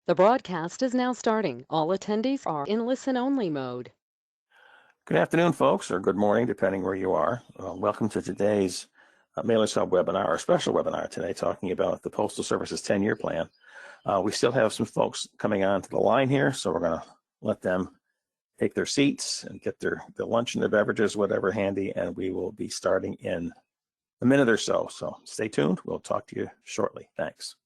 The broadcast is now starting. All attendees are in listen-only mode. Good afternoon, folks, or good morning, depending where you are. Welcome to today's Mailers Hub webinar, our special webinar today, talking about the Postal Service's 10-year plan. We still have some folks coming onto the line here, so we're going to let them take their seats and get their lunch and their beverages, whatever handy, and we will be starting in a minute or so. So stay tuned. We'll talk to you shortly. Thanks.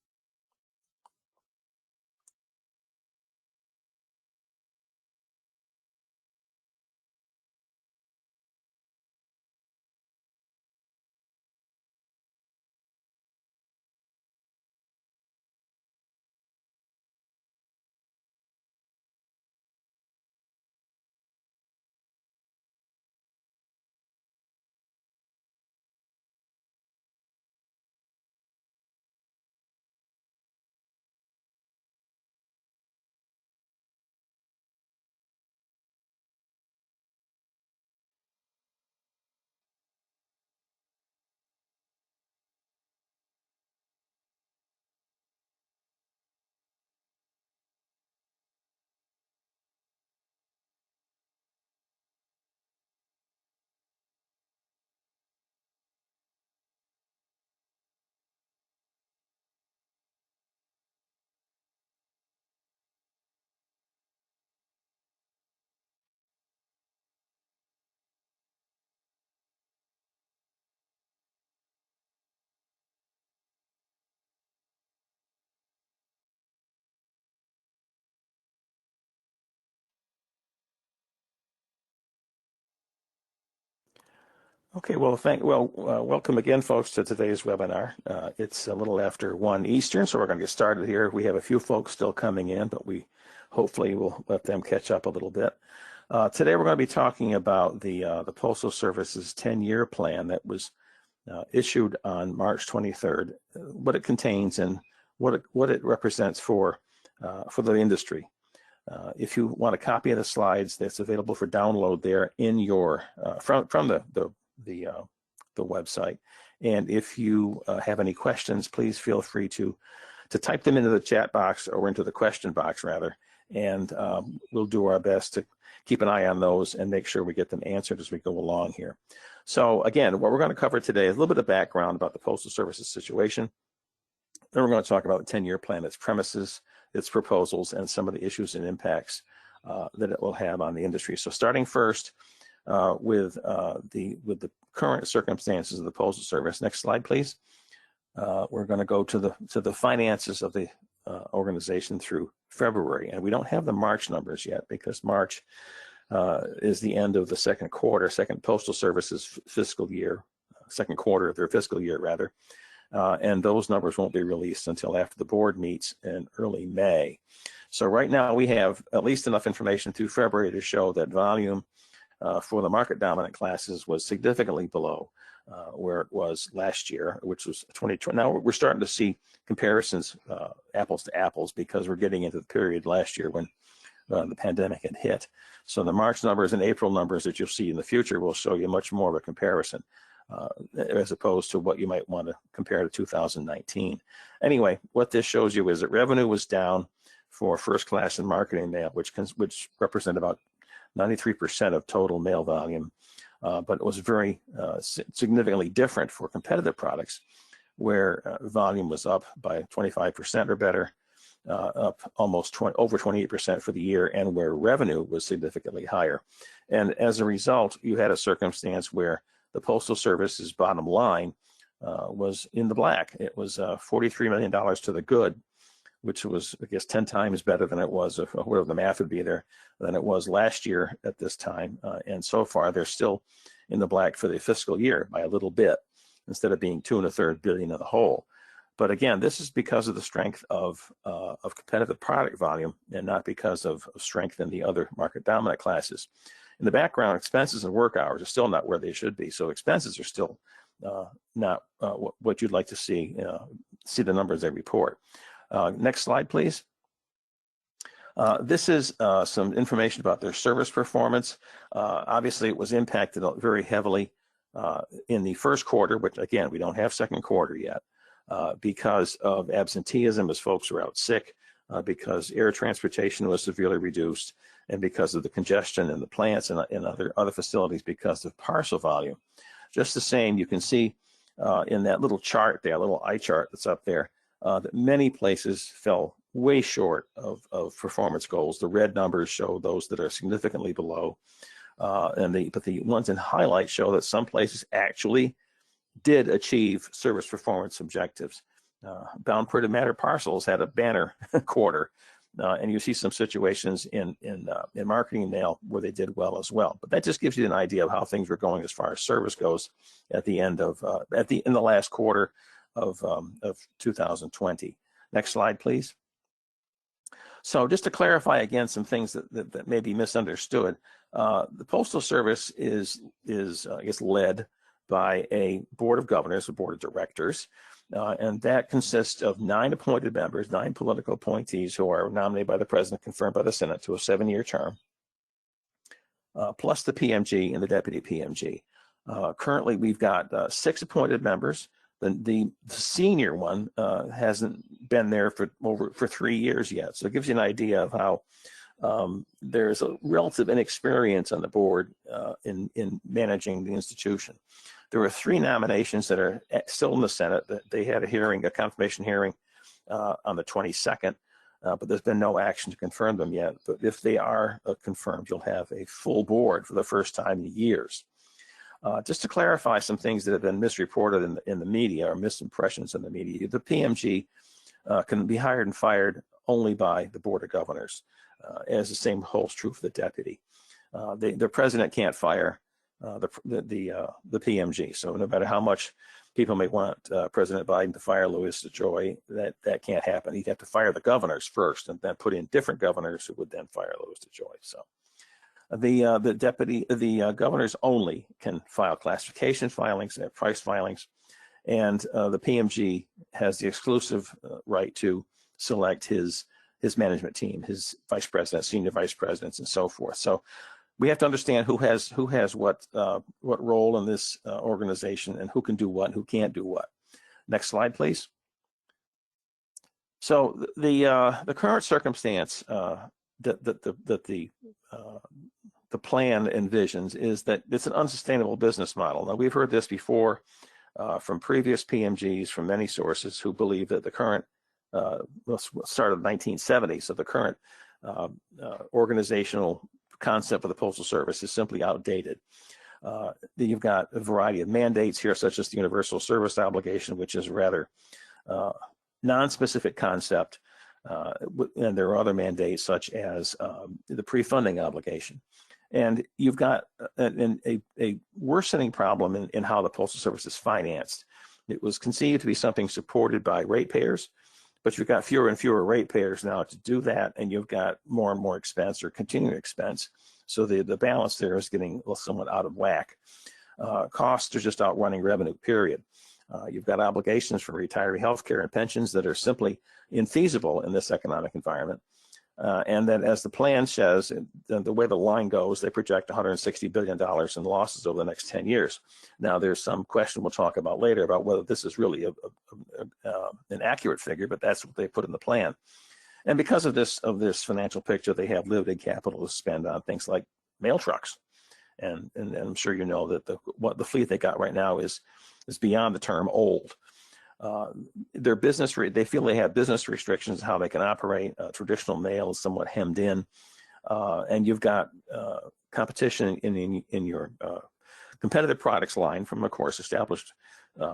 Okay, well, welcome again, folks, to today's webinar. It's a little after 1 Eastern, so we're going to get started here. We have a few folks still coming in, but we hopefully will let them catch up a little bit. Today, we're going to be talking about the Postal Service's 10-year plan that was issued on March 23rd, what it contains and what it represents for the industry. If you want a copy of the slides, that's available for download there in your from the website. And if you have any questions, please feel free to type them into the chat box or into the question box rather, and we'll do our best to keep an eye on those and make sure we get them answered as we go along here. So again, what we're going to cover today is a little bit of background about the Postal Service's situation. Then we're going to talk about the 10-year plan, its premises, its proposals, and some of the issues and impacts that it will have on the industry. So starting first with the current circumstances of the Postal Service. Next slide, please. We're going to go to the finances of the organization through February, and we don't have the March numbers yet because March is the end of the second Postal Service's fiscal year, second quarter of their fiscal year rather, and those numbers won't be released until after the board meets in early May. So right now we have at least enough information through February to show that volume for the market dominant classes was significantly below where it was last year, which was 2020. Now we're starting to see comparisons, apples to apples, because we're getting into the period last year when the pandemic had hit. So the March numbers and April numbers that you'll see in the future will show you much more of a comparison as opposed to what you might want to compare to 2019. Anyway, what this shows you is that revenue was down for first class and marketing mail, which represent about 93% of total mail volume, but it was very significantly different for competitive products, where volume was up by 25% or better, up almost over 28% for the year, and where revenue was significantly higher. And as a result, you had a circumstance where the Postal Service's bottom line was in the black. It was $43 million to the good, which was, I guess, 10 times better than it was, if whatever the math would be there, than it was last year at this time. And so far, they're still in the black for the fiscal year by a little bit, instead of being $2 1/3 billion in the hole. But again, this is because of the strength of competitive product volume, and not because of strength in the other market dominant classes. In the background, expenses and work hours are still not where they should be. So expenses are still not what you'd like to see the numbers they report. Next slide, please. This is some information about their service performance. Obviously, it was impacted very heavily in the first quarter, which again, we don't have second quarter yet, because of absenteeism, as folks were out sick. because air transportation was severely reduced, and because of the congestion in the plants and other facilities because of parcel volume. Just the same, you can see in that little chart there, little eye chart that's up there, that many places fell way short of performance goals. The red numbers show those that are significantly below, but the ones in highlight show that some places actually did achieve service performance objectives. Bound Printed Matter Parcels had a banner quarter, and you see some situations in marketing mail where they did well as well. But that just gives you an idea of how things were going as far as service goes at the end of in the last quarter of 2020. Next slide, please. So just to clarify again some things that may be misunderstood, the Postal Service is I guess led by a board of governors, a board of directors, and that consists of 9 appointed members, 9 political appointees who are nominated by the president, confirmed by the Senate to a 7-year term, plus the PMG and the deputy PMG. Currently, we've got 6 appointed members. The senior one hasn't been there for 3 years yet, so it gives you an idea of how there's a relative inexperience on the board in managing the institution. There are 3 nominations that are still in the Senate. They had a confirmation hearing on the 22nd, but there's been no action to confirm them yet. But if they are confirmed, you'll have a full board for the first time in years. Just to clarify some things that have been misreported in the media or misimpressions in the media, the PMG can be hired and fired only by the Board of Governors, as the same holds true for the deputy. The president can't fire the PMG. So no matter how much people may want President Biden to fire Louis DeJoy, that can't happen. He'd have to fire the governors first, and then put in different governors who would then fire Louis DeJoy. So the governors only can file classification filings, they have price filings, and the PMG has the exclusive right to select his management team, his vice presidents, senior vice presidents, and so forth. So we have to understand who has what role in this organization, and who can do what and who can't do what. Next slide, please. So the current circumstance that the plan envisions is that it's an unsustainable business model. Now, we've heard this before from previous PMGs, from many sources who believe that the current started in the 1970s, so the current organizational concept of the Postal Service is simply outdated. You've got a variety of mandates here, such as the Universal Service Obligation, which is a rather non-specific concept, and there are other mandates such as the pre-funding obligation. And you've got a worsening problem in how the Postal Service is financed. It was conceived to be something supported by ratepayers, but you've got fewer and fewer ratepayers now to do that, and you've got more and more expense, or continuing expense. So the balance there is getting somewhat out of whack. Costs are just outrunning revenue, period. You've got obligations for retiree health care and pensions that are simply infeasible in this economic environment. And then, as the plan says, the way the line goes, they project $160 billion in losses over the next 10 years. Now, there's some question we'll talk about later about whether this is really an accurate figure, but that's what they put in the plan. And because of this financial picture, they have limited capital to spend on things like mail trucks. And I'm sure you know that the fleet they got right now is beyond the term old. Their business, they feel they have business restrictions how they can operate. Traditional mail is somewhat hemmed in, and you've got competition in your competitive products line from, of course, established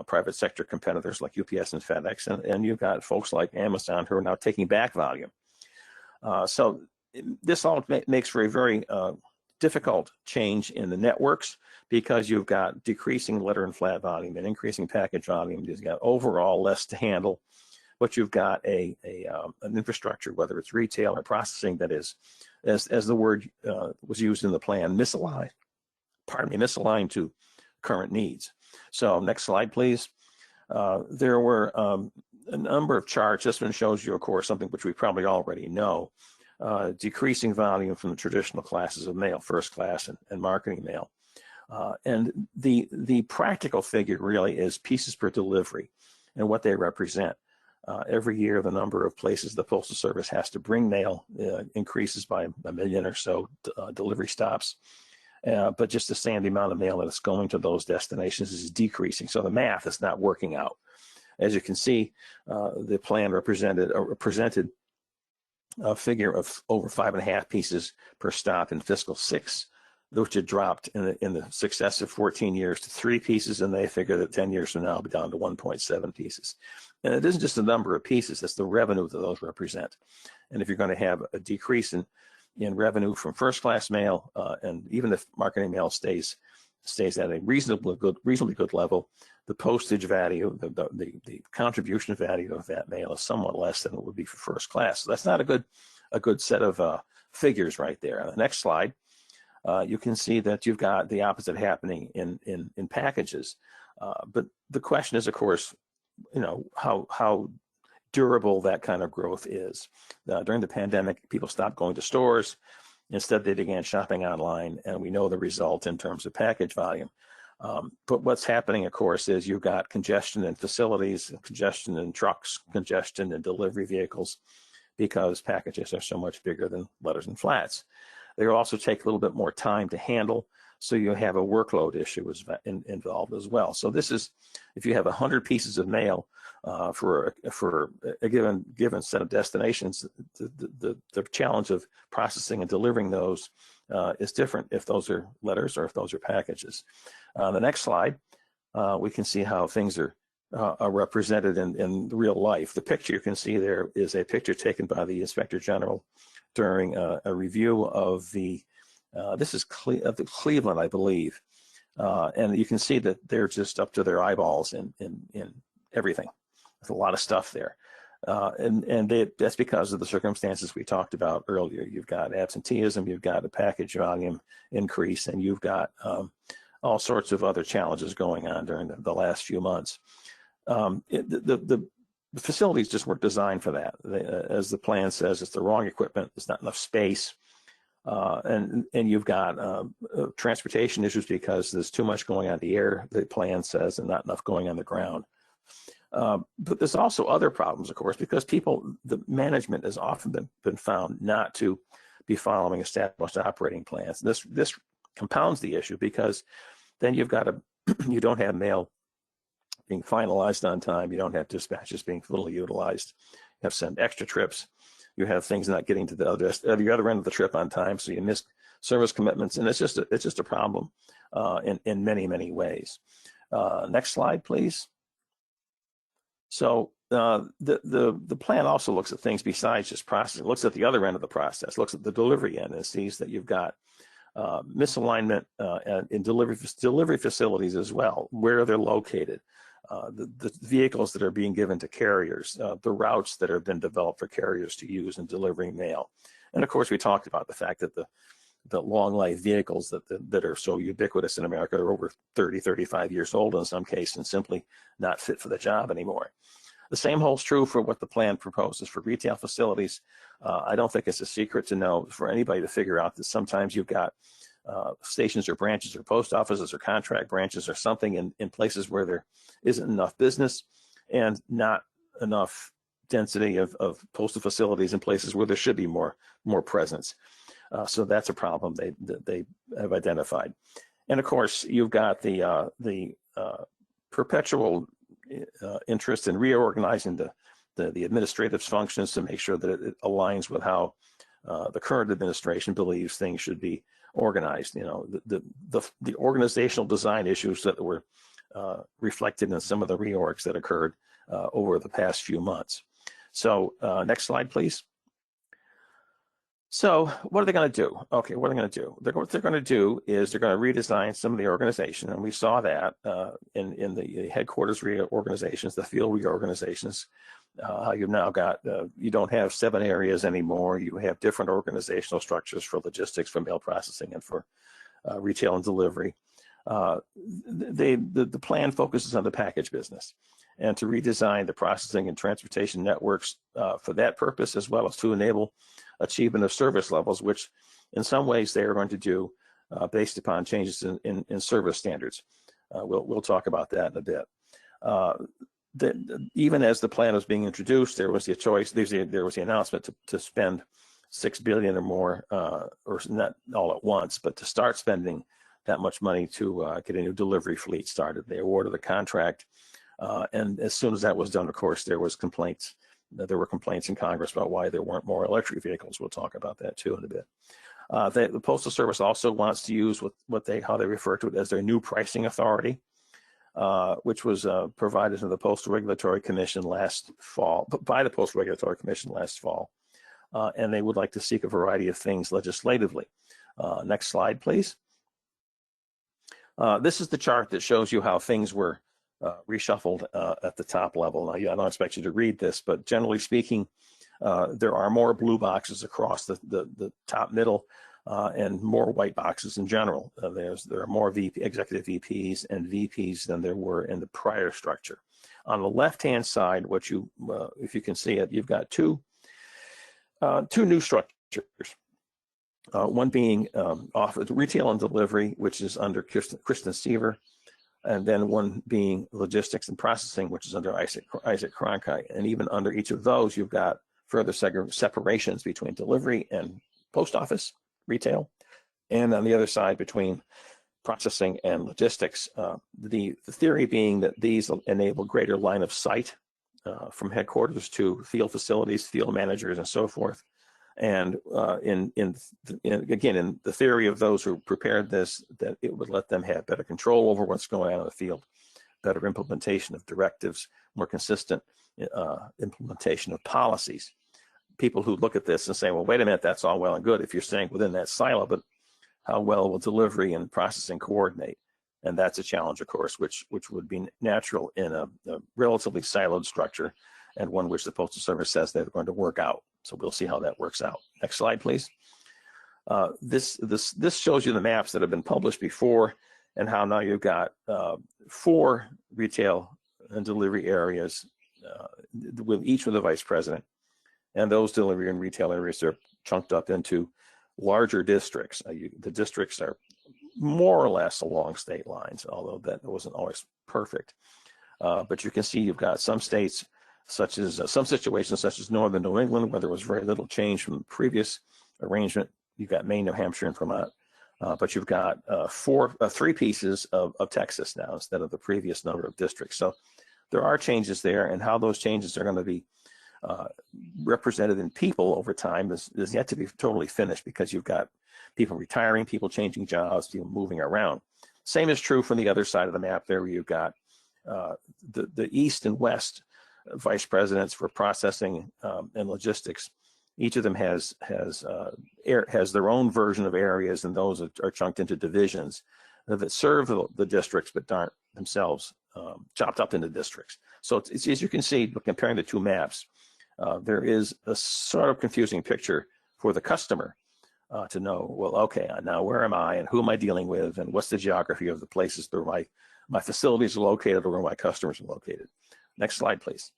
private sector competitors like UPS and FedEx, and you've got folks like Amazon who are now taking back volume. So this all makes for a very difficult change in the networks, because you've got decreasing letter and flat volume and increasing package volume. You've got overall less to handle, but you've got an infrastructure, whether it's retail or processing, that is, as the word was used in the plan, misaligned to current needs. So next slide, please. There were a number of charts. This one shows you, of course, something which we probably already know. Decreasing volume from the traditional classes of mail, first class and marketing mail. And the practical figure really is pieces per delivery and what they represent. Every year, the number of places the Postal Service has to bring mail increases by 1 million or so delivery stops. But just the same amount of mail that's going to those destinations is decreasing. So the math is not working out. As you can see, the plan presented a figure of over 5.5 pieces per stop in fiscal 6, which had dropped in the successive 14 years to 3 pieces, and they figure that 10 years from now it'll be down to 1.7 pieces. And it isn't just the number of pieces, it's the revenue that those represent. And if you're going to have a decrease in revenue from first-class mail, and even if marketing mail stays at a reasonably good level, the postage value, the contribution value of that mail is somewhat less than it would be for first class. So that's not a good set of figures right there. On the next slide, you can see that you've got the opposite happening in packages. But the question is, of course, how durable that kind of growth is. During the pandemic, people stopped going to stores. Instead, they began shopping online, and we know the result in terms of package volume. But what's happening, of course, is you've got congestion in facilities, congestion in trucks, congestion in delivery vehicles, because packages are so much bigger than letters and flats. They also take a little bit more time to handle, so you have a workload issue involved as well. So this is, if you have 100 pieces of mail for a given set of destinations, the challenge of processing and delivering those is different if those are letters or if those are packages. The next slide, we can see how things are represented in real life. The picture you can see there is a picture taken by the Inspector General during a review of this is Cleveland, I believe, and you can see that they're just up to their eyeballs in everything. There's a lot of stuff there, and that's because of the circumstances we talked about earlier. You've got absenteeism, you've got a package volume increase, and you've got all sorts of other challenges going on during the last few months. The facilities just weren't designed for that. As the plan says, it's the wrong equipment. There's not enough space. And you've got transportation issues because there's too much going on the air, the plan says, and not enough going on the ground. But there's also other problems, of course, because the management has often been found not to be following established operating plans. This compounds the issue, because then you don't have mail being finalized on time. You don't have dispatches being fully utilized. You have to send extra trips. You have things not getting to the other end of the trip on time, so you miss service commitments, and it's just a problem in many ways. Next slide, please. So the plan also looks at things besides just processing. It looks at the other end of the process, looks at the delivery end, and sees that you've got misalignment in delivery facilities as well, where they're located. The vehicles that are being given to carriers, the routes that have been developed for carriers to use in delivering mail. And of course, we talked about the fact that the long life vehicles that are so ubiquitous in America are over 30, 35 years old in some cases, and simply not fit for the job anymore. The same holds true for what the plan proposes for retail facilities. I don't think it's a secret to know for anybody to figure out that sometimes you've got stations or branches or post offices or contract branches or something in places where there isn't enough business and not enough density of postal facilities in places where there should be more presence. So that's a problem they have identified. And of course, you've got the perpetual interest in reorganizing the administrative functions to make sure that it aligns with how the current administration believes things should be organized. The organizational design issues that were reflected in some of the reorgs that occurred over the past few months. So next slide, please. So what are they going to do? Okay, what are they going to do? What they're going to do is they're going to redesign some of the organization, and we saw that in the headquarters reorganizations, the field reorganizations. You've now got, you don't have 7 areas anymore. You have different organizational structures for logistics, for mail processing, and for retail and delivery. The plan focuses on the package business, and to redesign the processing and transportation networks for that purpose, as well as to enable achievement of service levels, which in some ways they are going to do based upon changes in service standards. We'll talk about that in a bit. even as the plan was being introduced, there was the choice. There was the announcement to spend $6 billion or more, or not all at once, but to start spending that much money to get a new delivery fleet started. They awarded the contract, and as soon as that was done, of course, there were complaints in Congress about why there weren't more electric vehicles. We'll talk about that too in a bit. The Postal Service also wants to use how they refer to it as their new pricing authority, which was provided to the Postal Regulatory Commission last fall, by the Postal Regulatory Commission last fall, and they would like to seek a variety of things legislatively. Next slide, please. This is the chart that shows you how things were reshuffled at the top level. Now, I don't expect you to read this, but generally speaking, there are more blue boxes across the top middle and more white boxes in general. There are more executive VPs and VPs than there were in the prior structure. On the left-hand side, if you can see it, you've got two new structures. One being retail and delivery, which is under Kristen Seaver, and then one being logistics and processing, which is under Isaac Cronkite. And even under each of those, you've got further separations between delivery and post office, retail, and on the other side between processing and logistics. The theory being that these enable greater line of sight from headquarters to field facilities, field managers, and so forth. And again, in the theory of those who prepared this, that it would let them have better control over what's going on in the field, better implementation of directives, more consistent implementation of policies. People who look at this and say, well, wait a minute, that's all well and good if you're staying within that silo, but how well will delivery and processing coordinate? And that's a challenge, of course, which would be natural in a relatively siloed structure, and one which the Postal Service says they're going to work out. So we'll see how that works out. Next slide, please. This shows you the maps that have been published before, and how now you've got 4 retail and delivery areas, each with a vice president. And those delivery and retail areas are chunked up into larger districts. The districts are more or less along state lines, although that wasn't always perfect. But you can see you've got some states, such as some situations such as northern New England, where there was very little change from the previous arrangement. You've got Maine, New Hampshire, and Vermont. But you've got 3 pieces of Texas now instead of the previous number of districts. So there are changes there, and how those changes are going to be represented in people over time is yet to be totally finished, because you've got people retiring, people changing jobs, people moving around. Same is true from the other side of the map there, where you've got the east and west vice presidents for processing and logistics. Each of them has their own version of areas, and those are chunked into divisions that serve the districts but aren't themselves chopped up into districts. So it's, as you can see, comparing the 2 maps, there is a sort of confusing picture for the customer to know, well, okay, now where am I and who am I dealing with, and what's the geography of the places where my facilities are located or where my customers are located. Next slide, please.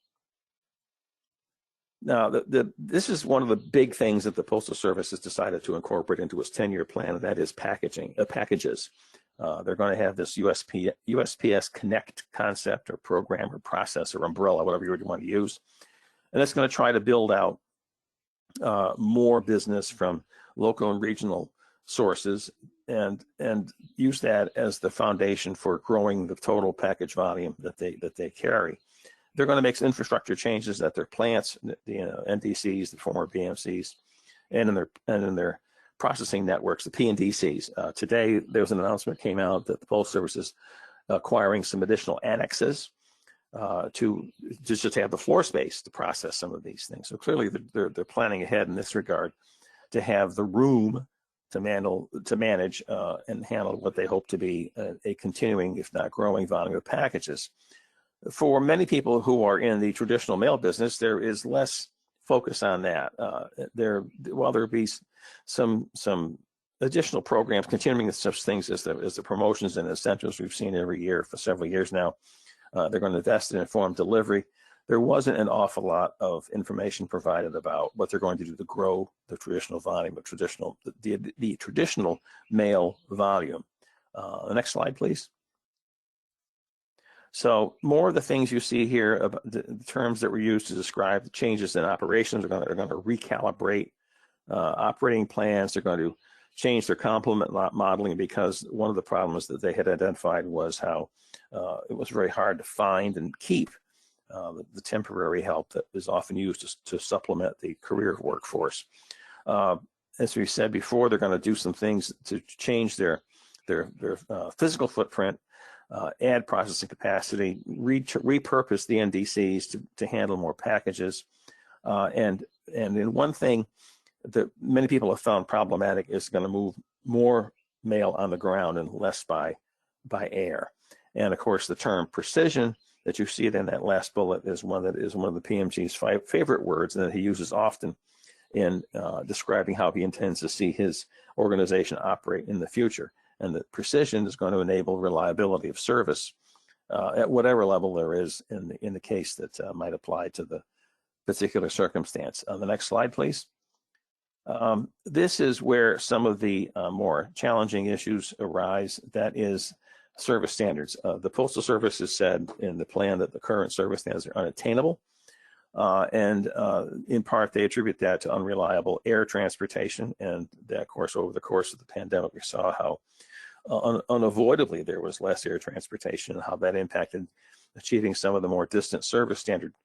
Now, this is one of the big things that the Postal Service has decided to incorporate into its 10-year plan, and that is packages. They're going to have this USPS Connect concept or program or process or umbrella, whatever you want to use. And it's going to try to build out more business from local and regional sources, and use that as the foundation for growing the total package volume that they carry. They're going to make some infrastructure changes at their plants, the NDCs, the former BMCs, and in their processing networks, the PNDCs. Today, there was an announcement came out that the Postal Service is acquiring some additional annexes to just have the floor space to process some of these things. So clearly, they're planning ahead in this regard to have the room to manage and handle what they hope to be a continuing, if not growing, volume of packages. For many people who are in the traditional mail business, there is less focus on that. While there be some additional programs continuing such things as the promotions and incentives we've seen every year for several years now, they're going to invest in informed delivery. There wasn't an awful lot of information provided about what they're going to do to grow the traditional volume of the traditional mail volume. The next slide, please. So more of the things you see here, about the terms that were used to describe the changes in operations, are going to recalibrate operating plans. They're going to change their complement modeling, because one of the problems that they had identified was how it was very hard to find and keep the temporary help that is often used to supplement the career workforce. As we said before, they're going to do some things to change their physical footprint, add processing capacity, repurpose the NDCs to handle more packages. And in one thing that many people have found problematic is going to move more mail on the ground and less by air. And of course, the term precision that you see in that last bullet is one of the PMG's favorite words, and that he uses often in describing how he intends to see his organization operate in the future. And that precision is going to enable reliability of service at whatever level there is in the case that might apply to the particular circumstance. The next slide, please. This is where some of the more challenging issues arise. That is service standards. The Postal Service has said in the plan that the current service standards are unattainable. And in part, they attribute that to unreliable air transportation. And that, of course, over the course of the pandemic, we saw how unavoidably there was less air transportation, and how that impacted achieving some of the more distant service standards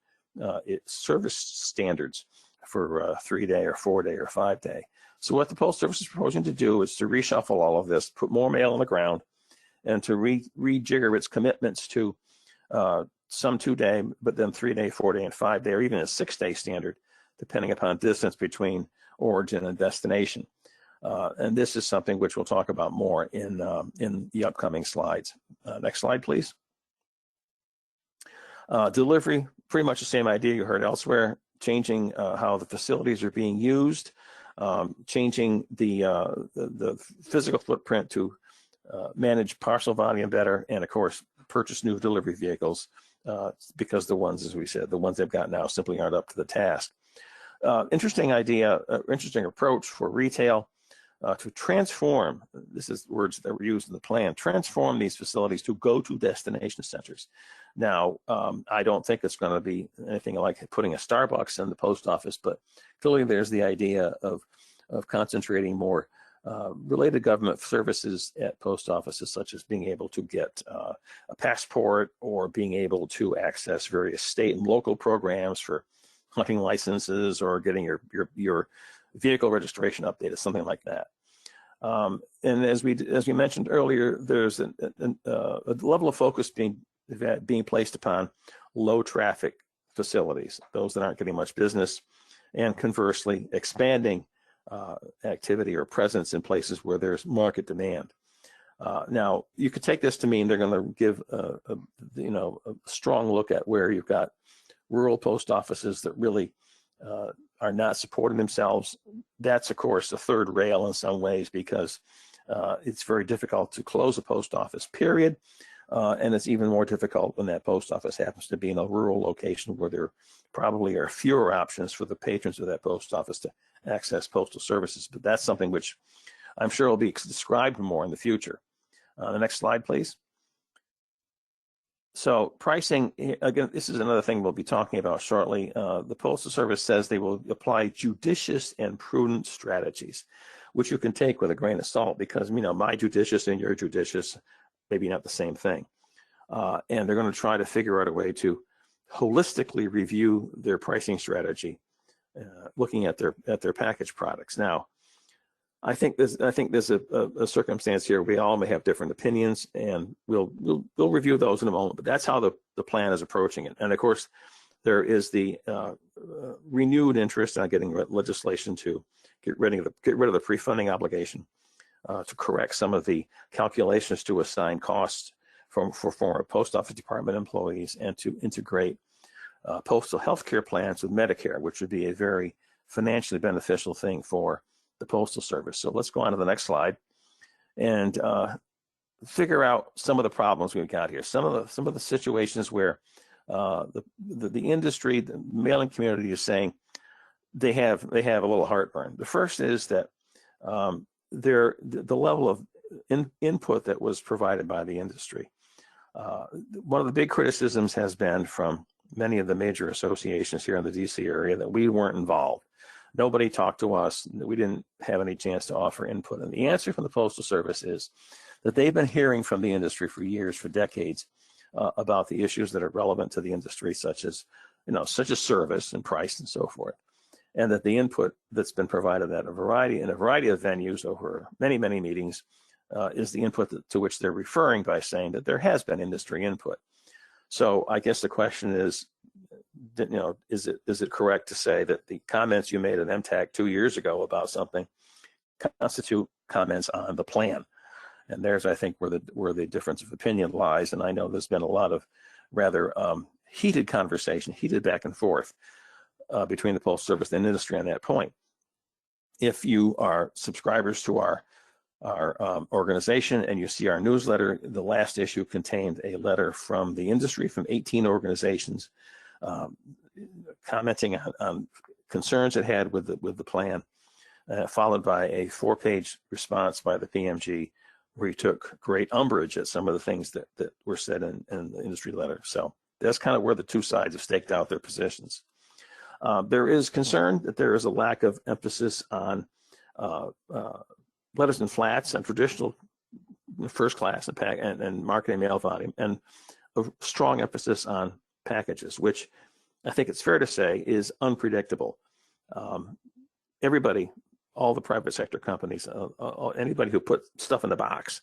for 3-day or 4-day or 5-day. So what the Postal Service is proposing to do is to reshuffle all of this, put more mail on the ground, and to rejigger its commitments to some 2-day, but then 3-day, 4-day, and 5-day, or even a 6-day standard, depending upon distance between origin and destination. And this is something which we'll talk about more in the upcoming slides. Next slide, please. Delivery, pretty much the same idea you heard elsewhere, changing how the facilities are being used, changing the physical footprint to manage parcel volume better, and of course, purchase new delivery vehicles because the ones, as we said, the ones they've got now simply aren't up to the task. Interesting idea, interesting approach for retail to transform, this is words that were used in the plan, transform these facilities to go-to destination centers. Now, I don't think it's going to be anything like putting a Starbucks in the post office, but clearly there's the idea of concentrating more related government services at post offices, such as being able to get a passport, or being able to access various state and local programs for hunting licenses, or getting your vehicle registration updated, something like that. And as we mentioned earlier, there's a level of focus being placed upon low traffic facilities, those that aren't getting much business, and conversely expanding activity or presence in places where there's market demand. Now, you could take this to mean they're going to give a strong look at where you've got rural post offices that really are not supporting themselves. That's, of course, a third rail in some ways, because it's very difficult to close a post office, period. And it's even more difficult when that post office happens to be in a rural location where there probably are fewer options for the patrons of that post office to access postal services. But that's something which I'm sure will be described more in the future. The next slide, please. So pricing, again, this is another thing we'll be talking about shortly. The Postal Service says they will apply judicious and prudent strategies, which you can take with a grain of salt, because, my judicious and your judicious, maybe not the same thing. And they're going to try to figure out a way to holistically review their pricing strategy, looking at their packaged products. Now, I think there's a circumstance here. We all may have different opinions, and we'll review those in a moment. But that's how the plan is approaching it. And of course, there is the renewed interest on getting legislation to get rid of the pre-funding obligation, to correct some of the calculations to assign costs for former post office department employees, and to integrate postal health care plans with Medicare, which would be a very financially beneficial thing for the Postal Service. So let's go on to the next slide and figure out some of the problems we've got here. Some of the situations where the industry, the mailing community, is saying they have a little heartburn. The first is that the level of input that was provided by the industry One of the big criticisms has been from many of the major associations here in the DC area that we weren't involved. Nobody talked to us. We didn't have any chance to offer input. And the answer from the Postal Service is that they've been hearing from the industry for years, for decades, about the issues that are relevant to the industry, such as service and price and so forth. And that the input that's been provided in a variety of venues over many, many meetings is the input to which they're referring by saying that there has been industry input. So I guess the question is, is it correct to say that the comments you made at MTAC 2 years ago about something constitute comments on the plan? And there's, I think, where the difference of opinion lies. And I know there's been a lot of rather heated conversation, heated back and forth between the Postal Service and industry on that point. If you are subscribers to our organization and you see our newsletter, the last issue contained a letter from the industry, from 18 organizations, commenting on concerns it had with the plan, followed by a 4-page response by the PMG, where he took great umbrage at some of the things that were said in the industry letter. So that's kind of where the two sides have staked out their positions. There is concern that there is a lack of emphasis on letters and flats and traditional first class and marketing mail volume, and a strong emphasis on packages, which I think it's fair to say is unpredictable. Everybody, all the private sector companies, anybody who put stuff in the box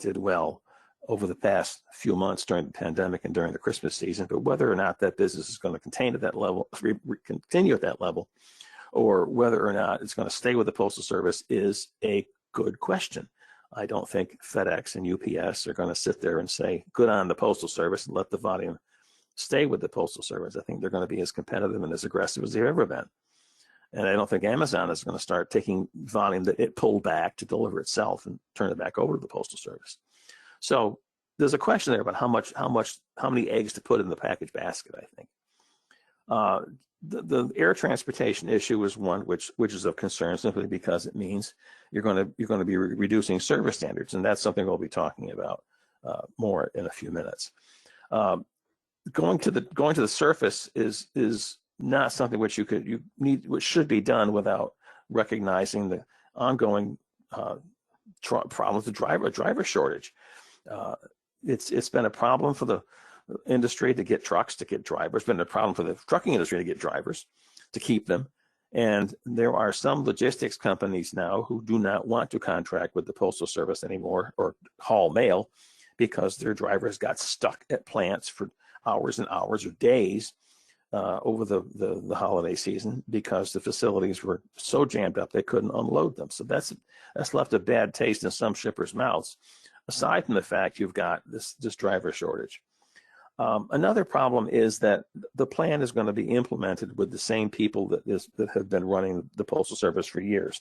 did well over the past few months during the pandemic and during the Christmas season. But whether or not that business is going to continue at that level, or whether or not it's going to stay with the Postal Service is a good question. I don't think FedEx and UPS are going to sit there and say, good on the Postal Service, and let the volume stay with the Postal Service. I think they're going to be as competitive and as aggressive as they've ever been. And I don't think Amazon is going to start taking volume that it pulled back to deliver itself and turn it back over to the Postal Service. So there's a question there about how many eggs to put in the package basket, I think. The air transportation issue is one which is of concern, simply because it means you're going to be reducing service standards, and that's something we'll be talking about more in a few minutes. Going to the surface is not something which which should be done without recognizing the ongoing problems with driver shortage. It's been a problem for the industry to get trucks, to get drivers. It's been a problem for the trucking industry to get drivers, to keep them. And there are some logistics companies now who do not want to contract with the Postal Service anymore or haul mail, because their drivers got stuck at plants for hours and hours or days over the holiday season, because the facilities were so jammed up they couldn't unload them. So that's left a bad taste in some shippers' mouths, aside from the fact you've got this driver shortage. Another problem is that the plan is going to be implemented with the same people that have been running the Postal Service for years.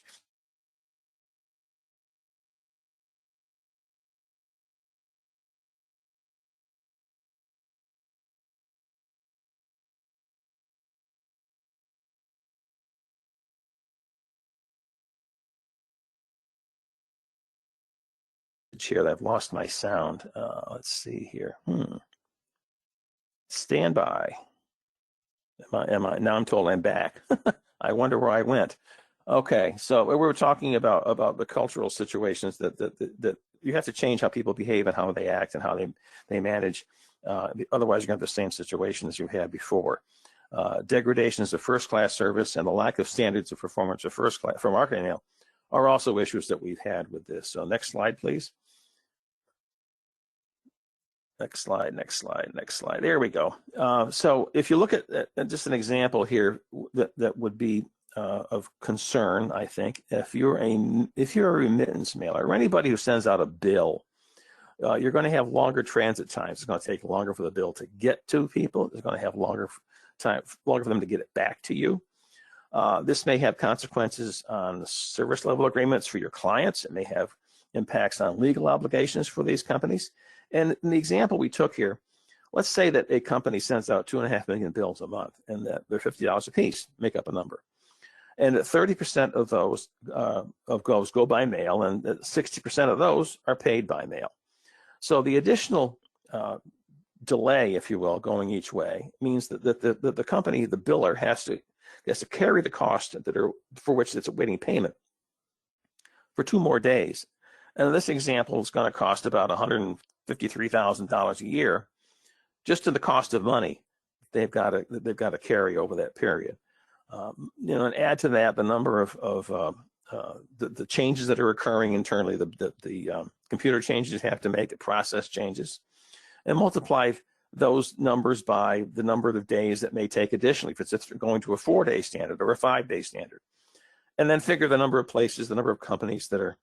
Here, I've lost my sound. Let's see here. Stand by. Am I now? I'm told I'm back. I wonder where I went. Okay, so we were talking about the cultural situations that you have to change how people behave and how they act and how they manage. Otherwise, you're going to have the same situation as you had before. Degradations of first-class service and the lack of standards of performance of first class for marketing mail are also issues that we've had with this. So next slide, please. Next slide. There we go. So if you look at just an example here that would be of concern, I think, if you're a remittance mailer or anybody who sends out a bill, you're going to have longer transit times. It's going to take longer for the bill to get to people. It's going to have longer for them to get it back to you. This may have consequences on the service level agreements for your clients. It may have impacts on legal obligations for these companies. And in the example we took here, let's say that a company sends out 2.5 million bills a month, and that they're $50 a piece, make up a number. And 30% of those go by mail, and 60% of those are paid by mail. So the additional delay, if you will, going each way means that the company, the biller, has to carry the cost for which it's awaiting payment for 2 more days. And in this example, it's going to cost about $153,000 a year, just to the cost of money they've got to carry over that period. And add to that the number of the changes that are occurring internally, the computer changes you have to make, the process changes, and multiply those numbers by the number of days that may take additionally, if it's going to a 4-day standard or a 5-day standard. And then figure the number of places, the number of companies that are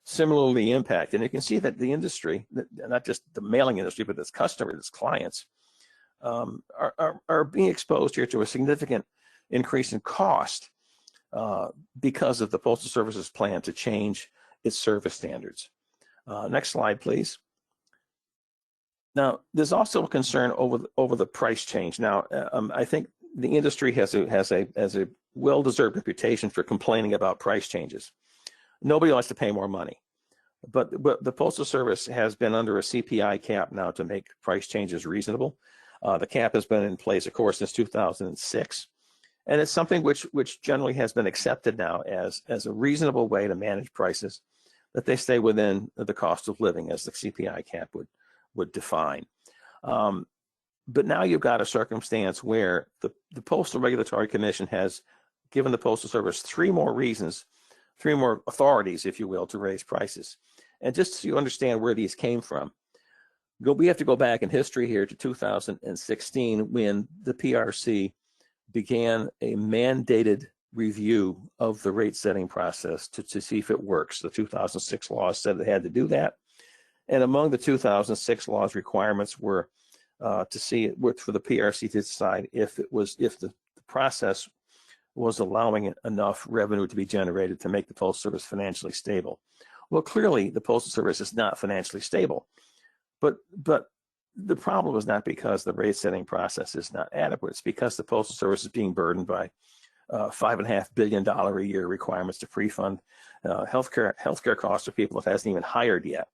similarly impacted. And you can see that the industry, not just the mailing industry, but its customers, its clients, are being exposed here to a significant increase in cost because of the Postal Service's plan to change its service standards. Next slide, please. Now, there's also a concern over the price change. Now, I think the industry has a well-deserved reputation for complaining about price changes. Nobody wants to pay more money, but the Postal Service has been under a CPI cap now to make price changes reasonable. The cap has been in place, of course, since 2006, and it's something which generally has been accepted now as a reasonable way to manage prices, that they stay within the cost of living as the CPI cap would define. But now you've got a circumstance where the Postal Regulatory Commission has given the Postal Service 3 more reasons, 3 more authorities, if you will, to raise prices. And just so you understand where these came from, we have to go back in history here to 2016, when the PRC began a mandated review of the rate setting process to see if it works. The 2006 laws said it had to do that. And among the 2006 laws requirements were for the PRC to decide if the process was allowing enough revenue to be generated to make the Postal Service financially stable. Well, clearly the Postal Service is not financially stable, but the problem is not because the rate setting process is not adequate. It's because the Postal Service is being burdened by $5.5 billion a year requirements to pre-fund healthcare costs for people it hasn't even hired yet.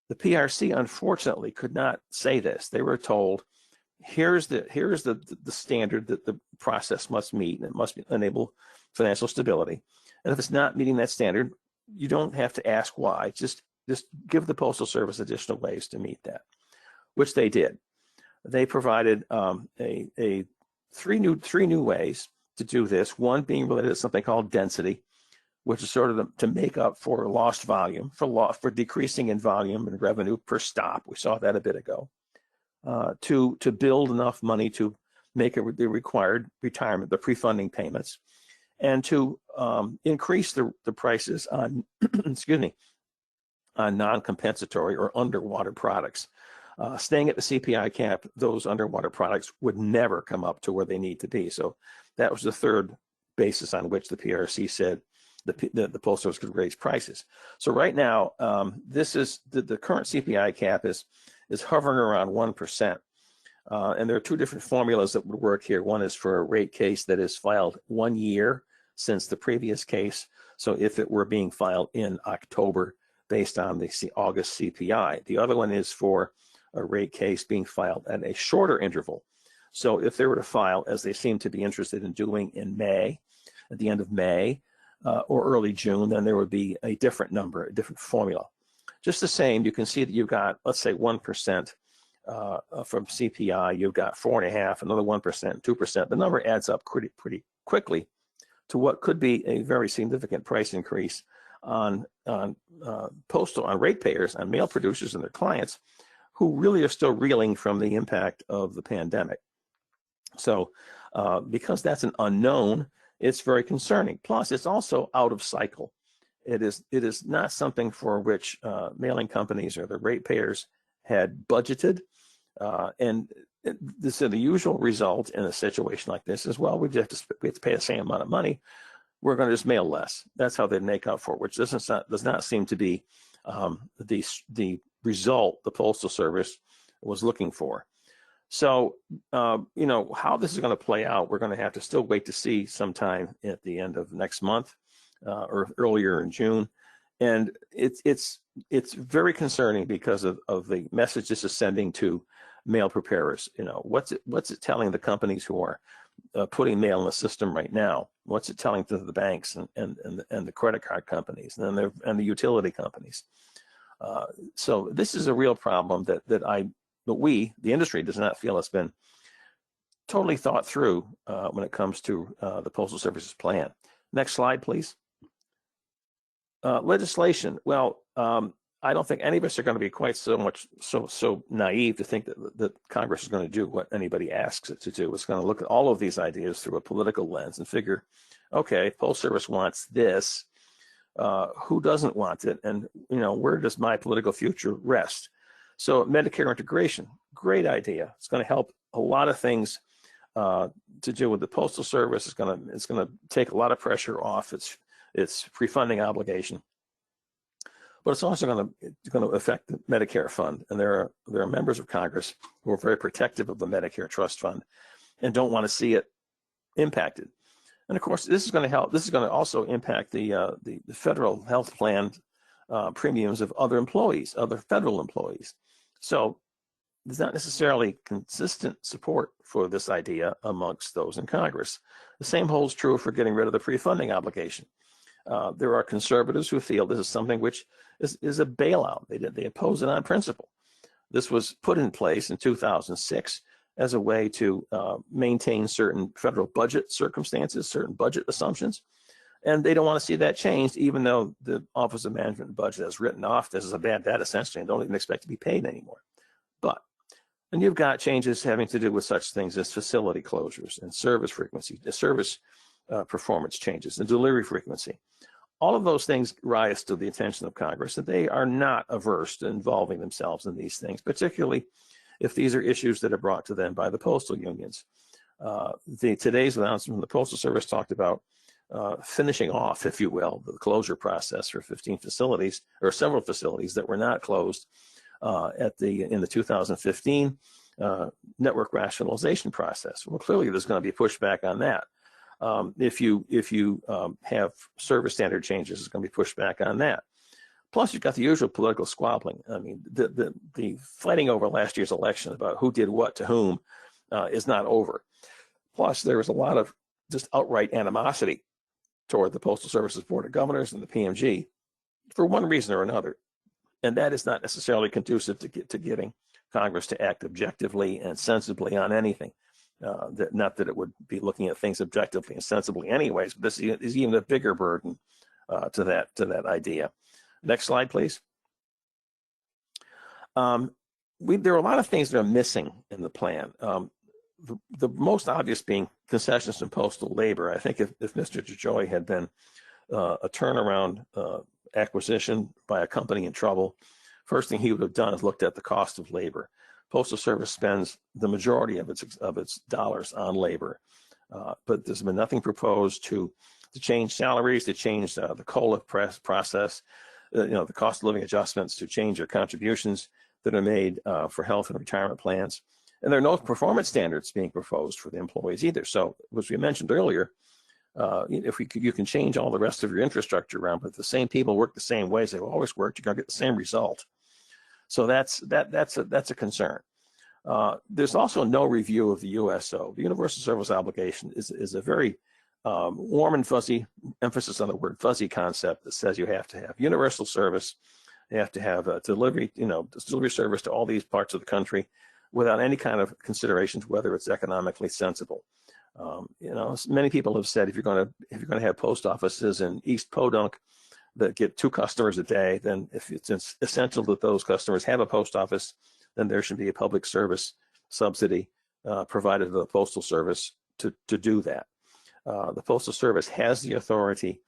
The PRC, unfortunately, could not say this. They were told, here's the standard that the process must meet, and it must enable financial stability. And if it's not meeting that standard, you don't have to ask why. Just give the Postal Service additional ways to meet that, which they did. They provided three new ways to do this. One being related to something called density, which is sort of to make up for lost volume, for decreasing in volume and revenue per stop. We saw that a bit ago. To build enough money to make the required retirement, the pre-funding payments, and to increase the prices on, excuse me, on non-compensatory or underwater products. Staying at the CPI cap, those underwater products would never come up to where they need to be. So that was the third basis on which the PRC said the Postal Service could raise prices. So right now, this is the current CPI cap is hovering around 1%. And there are 2 different formulas that would work here. One is for a rate case that is filed 1 year since the previous case. So if it were being filed in October based on the August CPI. The other one is for a rate case being filed at a shorter interval. So if they were to file, as they seem to be interested in doing in May, at the end of May or early June, then there would be a different number, a different formula. Just the same, you can see that you've got, let's say, 1% from CPI, you've got 4.5%, another 1%, 2%. The number adds up pretty quickly to what could be a very significant price increase on ratepayers, on mail producers and their clients, who really are still reeling from the impact of the pandemic. So because that's an unknown, it's very concerning. Plus, it's also out of cycle. It is not something for which mailing companies or the ratepayers had budgeted. And the usual result in a situation like this is, well, we have to pay the same amount of money. We're going to just mail less. That's how they make up for it, which does not seem to be the result the Postal Service was looking for. So, how this is going to play out, we're going to have to still wait to see sometime at the end of next month or earlier in June. And it's very concerning because of the message this is sending to mail preparers. What's it telling the companies who are putting mail in the system right now? What's it telling to the banks and the credit card companies and the utility companies? So this is a real problem that we, the industry, does not feel has been totally thought through when it comes to the Postal Service's plan. Next slide, please. Legislation. Well, I don't think any of us are going to be quite so naive to think that Congress is going to do what anybody asks it to do. It's going to look at all of these ideas through a political lens and figure, okay, Postal Service wants this. Who doesn't want it? And where does my political future rest? So Medicare integration, great idea. It's going to help a lot of things to do with the Postal Service. It's going to take a lot of pressure off its pre-funding obligation, but it's also going to affect the Medicare fund. And there are members of Congress who are very protective of the Medicare trust fund and don't want to see it impacted. And of course, this is going to help. This is going to also impact the federal health plan premiums of other federal employees. So there's not necessarily consistent support for this idea amongst those in Congress. The same holds true for getting rid of the pre-funding obligation. There are conservatives who feel this is something which is a bailout. They oppose it on principle. This was put in place in 2006 as a way to maintain certain federal budget circumstances, certain budget assumptions. And they don't want to see that changed, even though the Office of Management and Budget has written off this as a bad debt, essentially, and don't even expect to be paid anymore. And you've got changes having to do with such things as facility closures and service frequency, service performance changes, and delivery frequency. All of those things rise to the attention of Congress, and they are not averse to involving themselves in these things, particularly if these are issues that are brought to them by the postal unions. Today's announcement from the Postal Service talked about finishing off, if you will, the closure process for 15 facilities, or several facilities that were not closed in the 2015 network rationalization process. Well, clearly there's going to be pushback on that. If you have service standard changes, it's going to be pushback on that. Plus, you've got the usual political squabbling. I mean, the fighting over last year's election about who did what to whom is not over. Plus, there was a lot of just outright animosity toward the Postal Service's Board of Governors and the PMG for one reason or another. And that is not necessarily conducive to getting Congress to act objectively and sensibly on anything. Not that it would be looking at things objectively and sensibly anyways, but this is even a bigger burden to that idea. Next slide, please. There are a lot of things that are missing in the plan. The most obvious being concessions to postal labor. I think if Mr. DeJoy had been a turnaround acquisition by a company in trouble, first thing he would have done is looked at the cost of labor. Postal Service spends the majority of its dollars on labor, but there's been nothing proposed to change salaries, to change the COLA process, the cost of living adjustments, to change their contributions that are made for health and retirement plans. And there are no performance standards being proposed for the employees either. So, as we mentioned earlier, if you can change all the rest of your infrastructure around, but if the same people work the same ways they've always worked, you're going to get the same result. So that's a concern. There's also no review of the USO. The Universal Service Obligation is a very warm and fuzzy, emphasis on the word fuzzy, concept that says you have to have universal service, you have to have delivery service to all these parts of the country without any kind of considerations whether it's economically sensible. Many people have said if you're going to have post offices in East Podunk that get 2 customers a day, then if it's essential that those customers have a post office, then there should be a public service subsidy provided to the Postal Service to do that. The Postal Service has the authority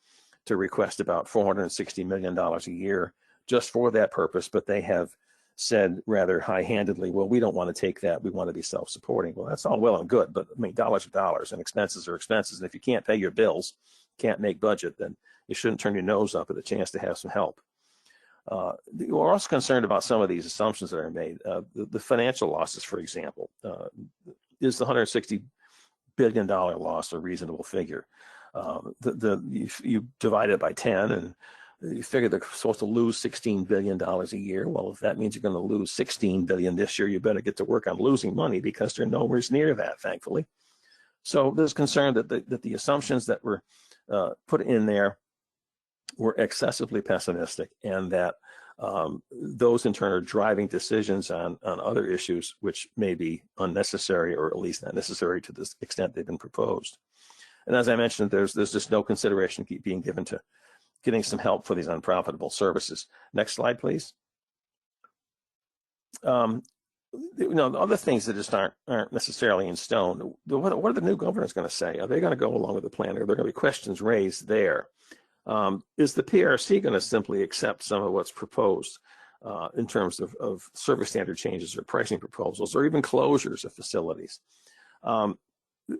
to request about $460 million a year just for that purpose, but they have said rather high-handedly, well, we don't want to take that. We want to be self-supporting. Well, that's all well and good, but I mean, dollars are dollars and expenses are expenses. And if you can't pay your bills, can't make budget, then you shouldn't turn your nose up at the chance to have some help. We're also concerned about some of these assumptions that are made. The financial losses, for example, is the $160 billion loss a reasonable figure? You divide it by 10, and You figure they're supposed to lose $16 billion a year. Well, if that means you're going to lose $16 billion this year, you better get to work on losing money, because they're nowhere near that, thankfully. So there's concern that the assumptions that were put in there were excessively pessimistic, and that those in turn are driving decisions on other issues which may be unnecessary, or at least not necessary to the extent they've been proposed. And as I mentioned, there's just no consideration being given to getting some help for these unprofitable services. Next slide, please. The other things that just aren't necessarily in stone. What are the new governors going to say? Are they going to go along with the plan, or are there going to be questions raised there? Is the PRC going to simply accept some of what's proposed in terms of service standard changes or pricing proposals, or even closures of facilities?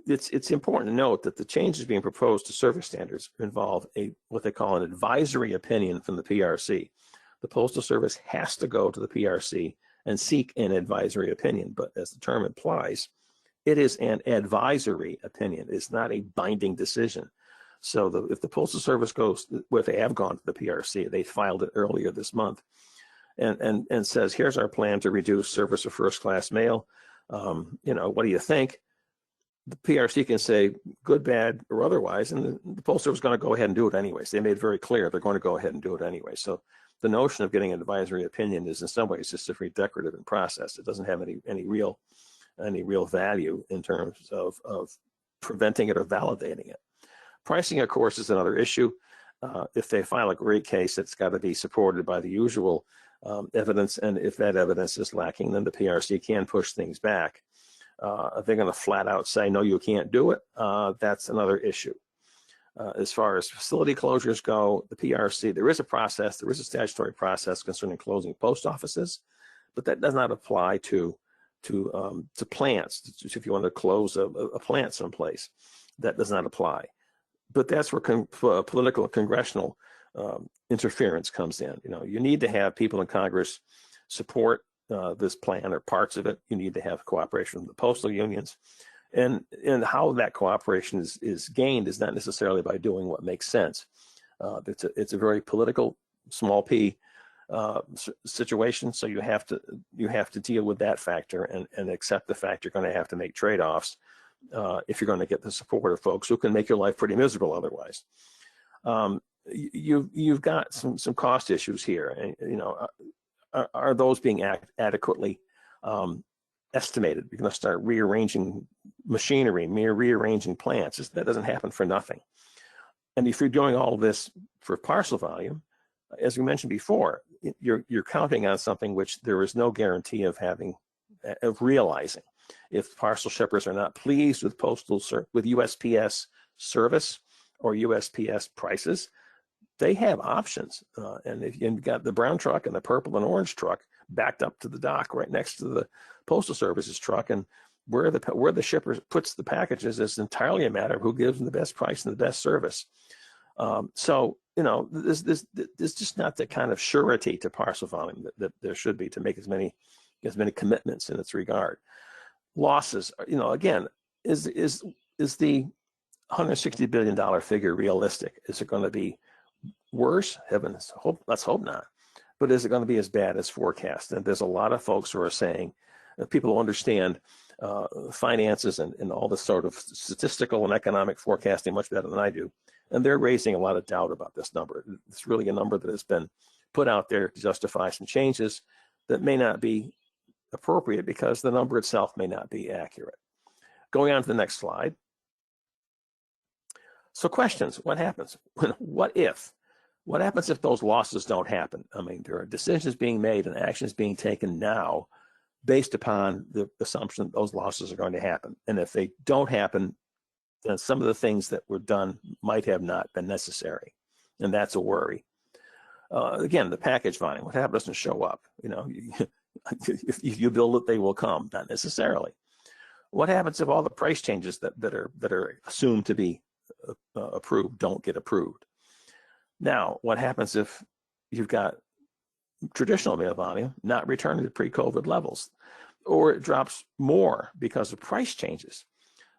It's important to note that the changes being proposed to service standards involve what they call an advisory opinion from the PRC. The Postal Service has to go to the PRC and seek an advisory opinion, but as the term implies, it is an advisory opinion. It's not a binding decision. So if the Postal Service goes, well, if they have gone to the PRC, they filed it earlier this month, and says, here's our plan to reduce service of first-class mail. What do you think? The PRC can say good, bad, or otherwise, and the Postal Service is going to go ahead and do it anyways. They made it very clear they're going to go ahead and do it anyway. So the notion of getting an advisory opinion is in some ways just a very decorative in process. It doesn't have any real value in terms of preventing it or validating it. Pricing, of course, is another issue. If they file a great case, it's got to be supported by the usual evidence, and if that evidence is lacking, then the PRC can push things back. If they're going to flat out say, no, you can't do it, that's another issue. As far as facility closures go, the PRC, there is a statutory process concerning closing post offices, but that does not apply to plants. If you want to close a plant someplace, that does not apply. But that's where political and congressional interference comes in. You need to have people in Congress support this plan or parts of it. You need to have cooperation from the postal unions, and how that cooperation is gained is not necessarily by doing what makes sense. It's a very political, small p situation. So you have to deal with that factor and accept the fact you're going to have to make trade-offs if you're going to get the support of folks who can make your life pretty miserable otherwise. You've got some cost issues here, and are those being adequately estimated? You're going to start rearranging machinery, rearranging plants. That doesn't happen for nothing. And if you're doing all of this for parcel volume, as we mentioned before, you're counting on something which there is no guarantee of realizing. If parcel shippers are not pleased with USPS service or USPS prices, they have options. And if you've got the brown truck and the purple and orange truck backed up to the dock right next to the Postal Service's truck, and where the shipper puts the packages is entirely a matter of who gives them the best price and the best service. There's just not the kind of surety to parcel volume that there should be to make as many commitments in its regard. Losses, again, is the $160 billion figure realistic? Is it going to be worse? Let's hope not. But is it going to be as bad as forecast? And there's a lot of folks who are saying, people who understand finances and all this sort of statistical and economic forecasting much better than I do, and they're raising a lot of doubt about this number. It's really a number that has been put out there to justify some changes that may not be appropriate because the number itself may not be accurate. Going on to the next slide. So questions: what happens? What happens if those losses don't happen? I mean, there are decisions being made and actions being taken now based upon the assumption that those losses are going to happen. And if they don't happen, then some of the things that were done might have not been necessary. And that's a worry. Again, the package volume, what happens to show up? If you build it, they will come. Not necessarily. What happens if all the price changes that are assumed to be approved don't get approved? Now, what happens if you've got traditional mail volume not returning to pre-COVID levels, or it drops more because of price changes?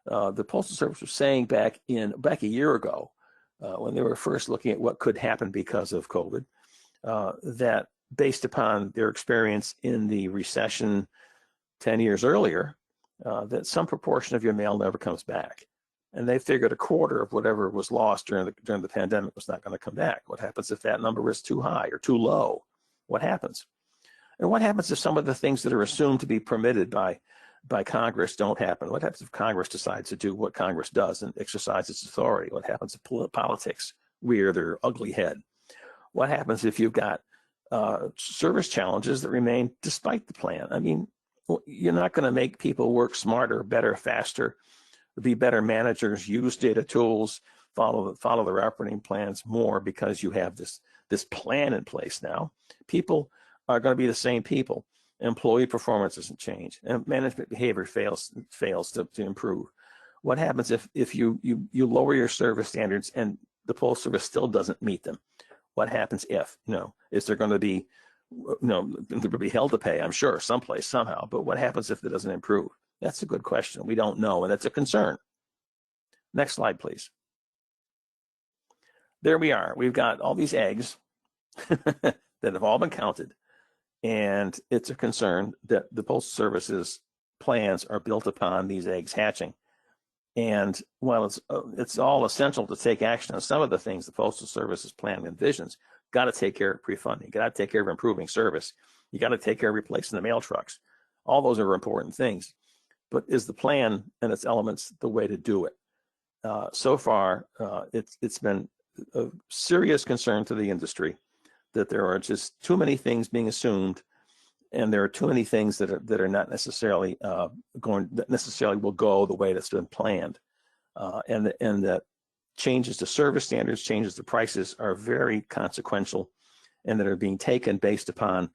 The Postal Service was saying back a year ago when they were first looking at what could happen because of COVID, that based upon their experience in the recession 10 years earlier, that some proportion of your mail never comes back. And they figured a quarter of whatever was lost during the pandemic was not going to come back. What happens if that number is too high or too low? What happens? And what happens if some of the things that are assumed to be permitted by Congress don't happen? What happens if Congress decides to do what Congress does and exercise its authority? What happens if politics rear their ugly head? What happens if you've got service challenges that remain despite the plan? I mean, you're not going to make people work smarter, better, faster, be better managers, use data tools, follow their operating plans more because you have this plan in place now. People are going to be the same people. Employee performance doesn't change, and management behavior fails to improve. What happens if you lower your service standards and the Postal Service still doesn't meet them? What happens if, is there going to be, there will be hell to pay, I'm sure, someplace, somehow. But what happens if it doesn't improve? That's a good question. We don't know, and that's a concern. Next slide, please. There we are. We've got all these eggs that have all been counted, and it's a concern that the Postal Service's plans are built upon these eggs hatching. And while it's all essential to take action on some of the things the Postal Service's plan envisions, got to take care of pre-funding, got to take care of improving service, you got to take care of replacing the mail trucks. All those are important things. But is the plan and its elements the way to do it? So far, it's been a serious concern to the industry that there are just too many things being assumed, and there are too many things that are not necessarily will go the way that's been planned, and that changes to service standards, changes to prices are very consequential, and that are being taken based upon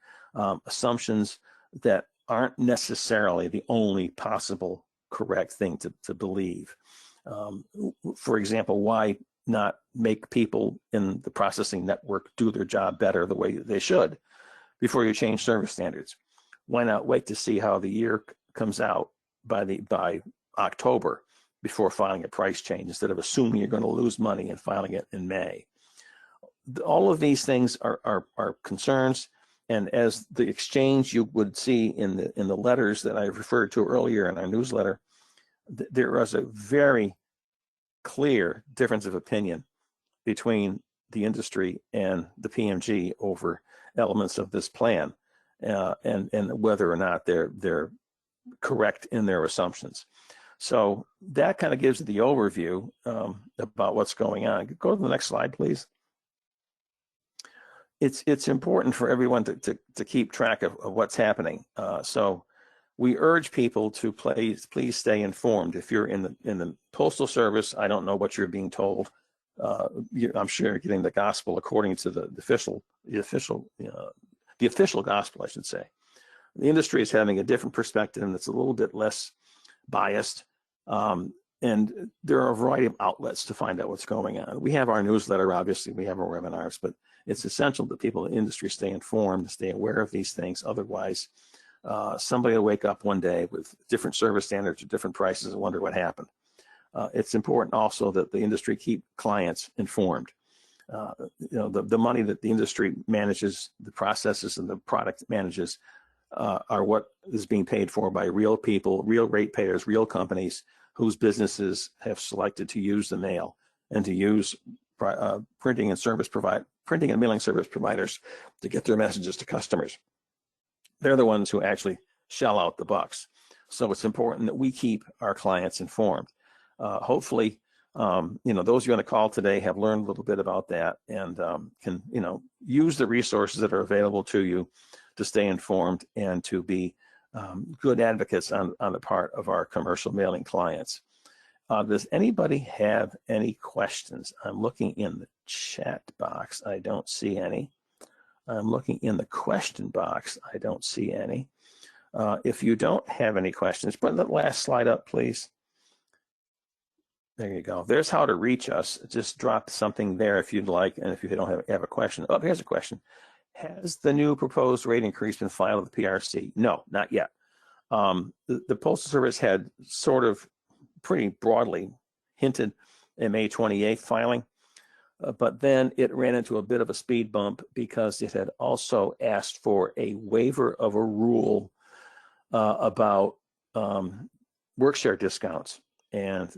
assumptions that aren't necessarily the only possible correct thing to believe. For example, why not make people in the processing network do their job better the way they should before you change service standards? Why not wait to see how the year comes out by October before filing a price change, instead of assuming you're going to lose money and filing it in May? All of these things are concerns. And as the exchange you would see in the letters that I referred to earlier in our newsletter, there was a very clear difference of opinion between the industry and the PMG over elements of this plan, and whether or not they're correct in their assumptions. So that kind of gives the overview about what's going on. Go to the next slide, please. It's important for everyone to keep track of what's happening. So we urge people to please stay informed. If you're in the Postal Service, I don't know what you're being told. I'm sure you're getting the gospel according to the official gospel, I should say. The industry is having a different perspective, and it's a little bit less biased. And there are a variety of outlets to find out what's going on. We have our newsletter, obviously, we have our webinars, but it's essential that people in the industry stay informed, stay aware of these things. Otherwise, somebody will wake up one day with different service standards or different prices and wonder what happened. It's important also that the industry keep clients informed. The money that the industry manages, the processes and the product manages are what is being paid for by real people, real ratepayers, real companies whose businesses have selected to use the mail and to use printing and mailing service providers to get their messages to customers. They're the ones who actually shell out the bucks. So it's important that we keep our clients informed. Hopefully, those of you on the call today have learned a little bit about that and can, use the resources that are available to you to stay informed and to be good advocates on the part of our commercial mailing clients. Does anybody have any questions? I'm looking in the chat box. I don't see any. I'm looking in the question box. I don't see any. If you don't have any questions, put the last slide up, please. There you go. There's how to reach us. Just drop something there if you'd like, and if you don't have a question. Oh, here's a question. Has the new proposed rate increase been filed with the PRC? No, not yet. The Postal Service had sort of pretty broadly hinted a May 28th filing. but then it ran into a bit of a speed bump because it had also asked for a waiver of a rule about work share discounts. And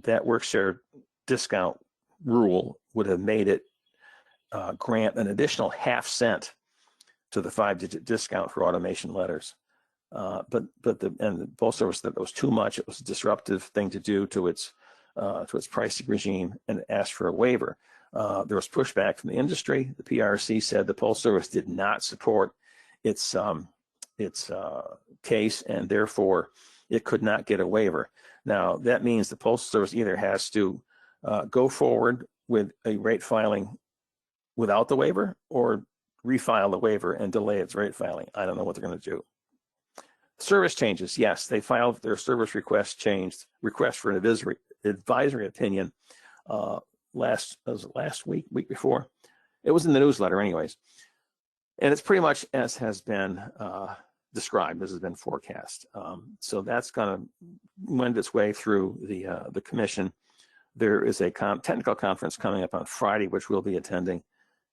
that work share discount rule would have made it grant an additional half-cent to the 5-digit discount for automation letters. But the Postal Service said that was too much. It was a disruptive thing to do to its pricing regime, and asked for a waiver. There was pushback from the industry. The PRC said the Postal Service did not support its case, and therefore it could not get a waiver. Now that means the Postal Service either has to go forward with a rate filing without the waiver, or refile the waiver and delay its rate filing. I don't know what they're going to do. Service changes, yes, they filed their service request for an advisory opinion last week before. It was in the newsletter anyways. And it's pretty much as has been described, as has been forecast. So that's going to wend its way through the commission. There is a technical conference coming up on Friday, which we'll be attending.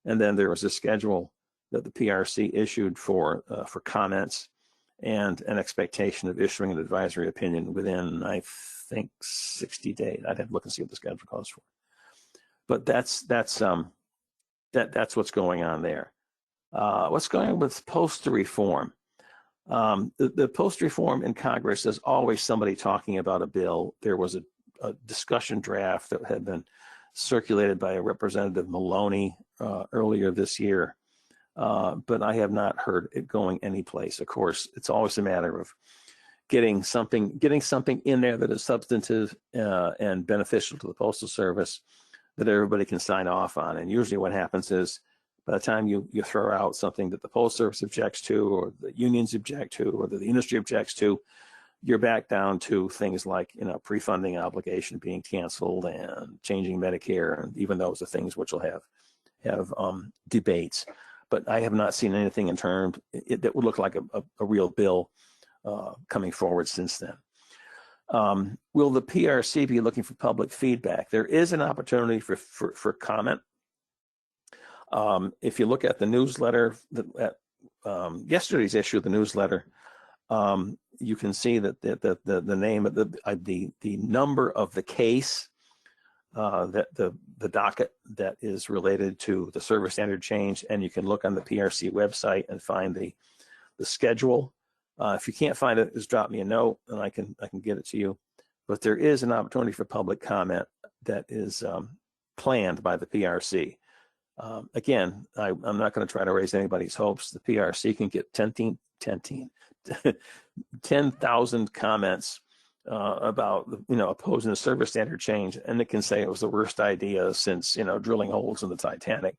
And then there was a schedule that the PRC issued for comments, and an expectation of issuing an advisory opinion within, I think, 60 days. I'd have to look and see what the schedule calls for. But that's what's going on there. What's going on with postal reform? The postal reform in Congress, there's always somebody talking about a bill. There was a discussion draft that had been circulated by Representative Maloney earlier this year. But I have not heard it going anyplace. Of course, it's always a matter of getting something in there that is substantive and beneficial to the Postal Service that everybody can sign off on. And usually what happens is, by the time you throw out something that the Postal Service objects to, or the unions object to, or that the industry objects to, you're back down to things like, pre-funding obligation being canceled and changing Medicare, and even those are things which will have debates. But I have not seen anything in terms that would look like a real bill coming forward since then. Will the PRC be looking for public feedback? There is an opportunity for comment. If you look at the newsletter, at yesterday's issue of the newsletter, you can see that the name of the number of the case, that the docket that is related to the service standard change, and you can look on the PRC website and find the schedule. If you can't find it, just drop me a note and I can get it to you. But there is an opportunity for public comment that is planned by the PRC. Again, I'm not going to try to raise anybody's hopes. The PRC can get 10,000 comments about opposing the service standard change, and it can say it was the worst idea since drilling holes in the Titanic.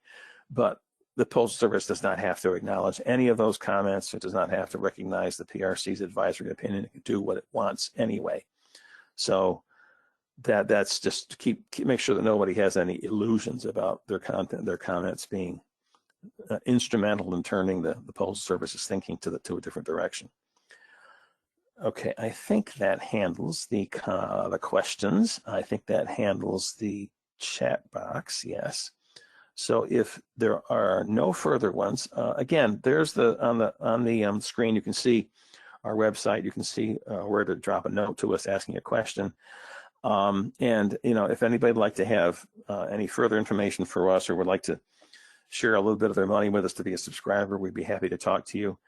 But the Postal Service does not have to acknowledge any of those comments. It does not have to recognize the PRC's advisory opinion. It can do what it wants anyway. So that's just to make sure that nobody has any illusions about their comments being instrumental in turning the Postal Service's thinking to a different direction. Okay, I think that handles the questions. I think that handles the chat box. Yes. So if there are no further ones, again, there's on the screen. You can see our website. You can see where to drop a note to us asking a question. And if anybody would like to have any further information for us, or would like to share a little bit of their money with us to be a subscriber, we'd be happy to talk to you.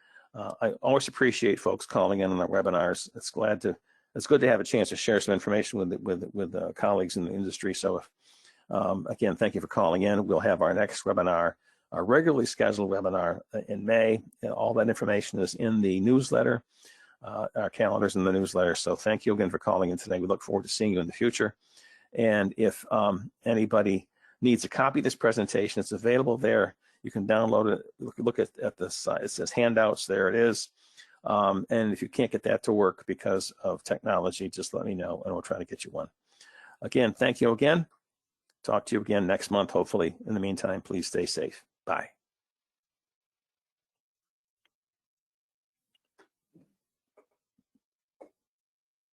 I always appreciate folks calling in on our webinars. It's good to have a chance to share some information with colleagues in the industry. So again, thank you for calling in. We'll have our next webinar, our regularly scheduled webinar in May. All that information is in the newsletter, our calendars in the newsletter. So thank you again for calling in today. We look forward to seeing you in the future. And if anybody needs a copy of this presentation, it's available there. You can download it, look at the site. It says handouts, there it is. And if you can't get that to work because of technology, just let me know and we'll try to get you one. Again, thank you again. Talk to you again next month, hopefully. In the meantime, please stay safe. Bye.